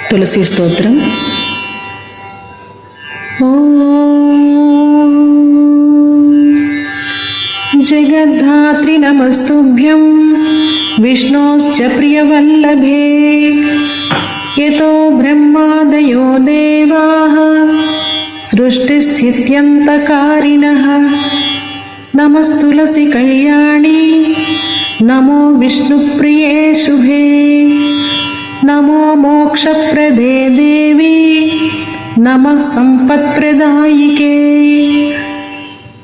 తులసి స్తోత్రం. జగద్ధాత్రి నమస్తుభ్యం విష్ణోశ్చ ప్రియవల్లభే యతో బ్రహ్మాదయో దేవాః సృష్టిస్థిత్యంతకారిణః. నమస్తులసి కళ్యాణి నమో విష్ణుప్రియే శుభే. నమో మోక్షప్రదే దేవి నమః సంపత్ప్రదాయికే.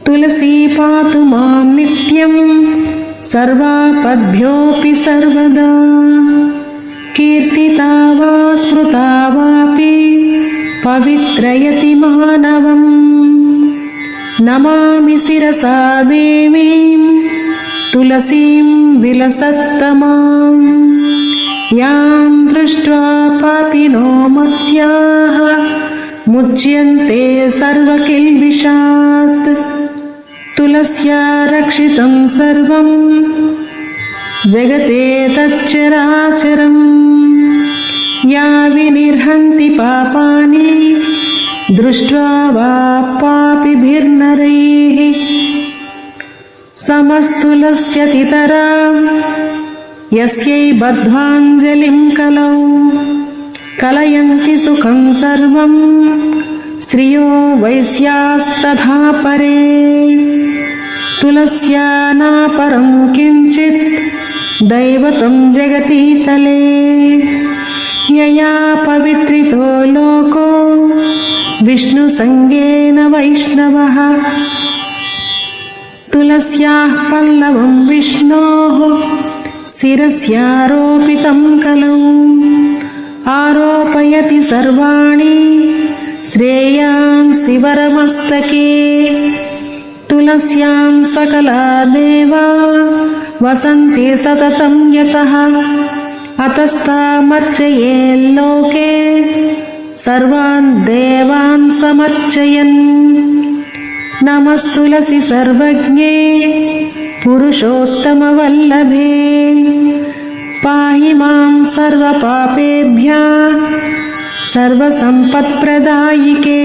తులసీ పాతు మాం నిత్యం సర్వాపద్భ్యోऽపి సర్వదా. కీర్తితా వా స్మృతా వాపి పవిత్రయతి మానవం. నమామి శిరసా దేవీం తులసీం విలసత్తమాం. యాం దృష్ట్వా పాపినో మత్యాః ముచ్యంతే సర్వకిల్బిషాత్. తులస్యా రక్షితం సర్వం జగతే తచ్చరాచరం. యా వినిర్హంతి పాపాని దృష్ట్వా వా పాపిభిర్నరైః. సమస్తులస్యతితరా యస్యై బద్ధ్వాంజలిం కలౌ. కలయంతి సుఖం సర్వం స్త్రియో వైశ్యాస్తథా పరే. తులస్యా నాపరం కించిత్ దైవతం జగతీతలే. యయా పవిత్రితో లోకో విష్ణు సంగేన వైష్ణవః. తులస్యాః పల్లవం విష్ణోః శిరస్యారోపితం కలౌ. ఆరోపయతి సర్వాణి శ్రేయాంసి వరమస్తకే. తులస్యాం సకలా దేవా వసంతి సతతం యతః. అతస్తామర్చయేల్లోకే సర్వాన్ దేవాన్ సమర్చయన్. నమస్తులసి సర్వజ్ఞే పురుషోత్తమవల్లభే. పాహి మాం సర్వపాపేభ్యః సర్వసంపత్ప్రదాయికే.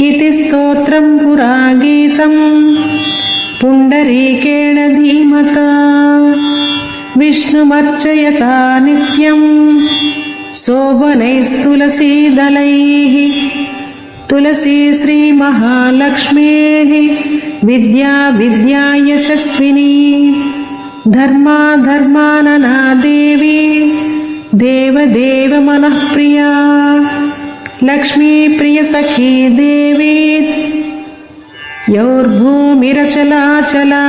ఇతి స్తోత్రం పురా గీతం పుండరీకేణ ధీమతా. విష్ణుమర్చయతా నిత్యం శోభనైస్తులసీదళైః. తులసీ శ్రీ మహాలక్ష్మేః విద్యా విద్యా యశస్వినీ. ధర్మా ధర్మాననా దేవి దేవదేవ మనఃప్రియా. లక్ష్మీ ప్రియ సఖీ దేవి యౌర్భూమిరచలాచలా.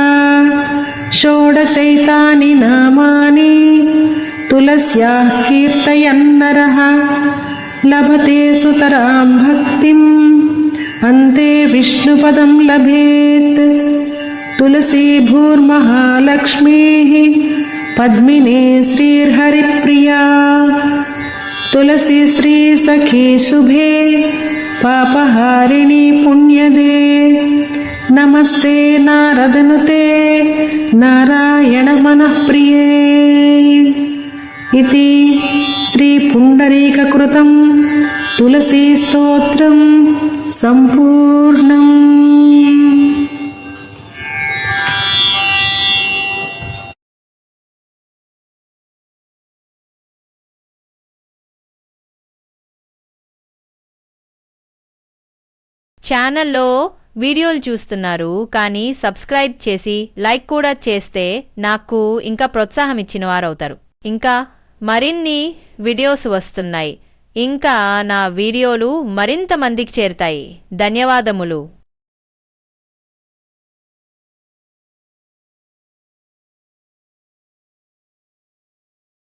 షోడశైతాని నామాని తులస్యాః కీర్తయన్నరః. లభతే సుతరాం భక్తిం అంతే విష్ణుపదం లభేత్. తులసీ భూర్మహాలక్ష్మీః పద్మినీ శ్రీర్హరిప్రియా. తులసీ శ్రీ సఖీ శుభే పాపహారిణి పుణ్యదే. నమస్తే నారదనుతే నారాయణ మనఃప్రియే. ఇతి శ్రీ పుండరీకకృతం తులసీ స్తోత్రం సంపూర్ణం. ఛానల్లో వీడియోలు చూస్తున్నారు కానీ సబ్స్క్రైబ్ చేసి లైక్ కూడా చేస్తే నాకు ఇంకా ప్రోత్సాహం ఇచ్చిన వారవుతారు. ఇంకా మరిన్ని వీడియోస్ వస్తున్నాయి. ఇంకా నా వీడియోలు మరింత మందికి చేరుతాయి. ధన్యవాదములు.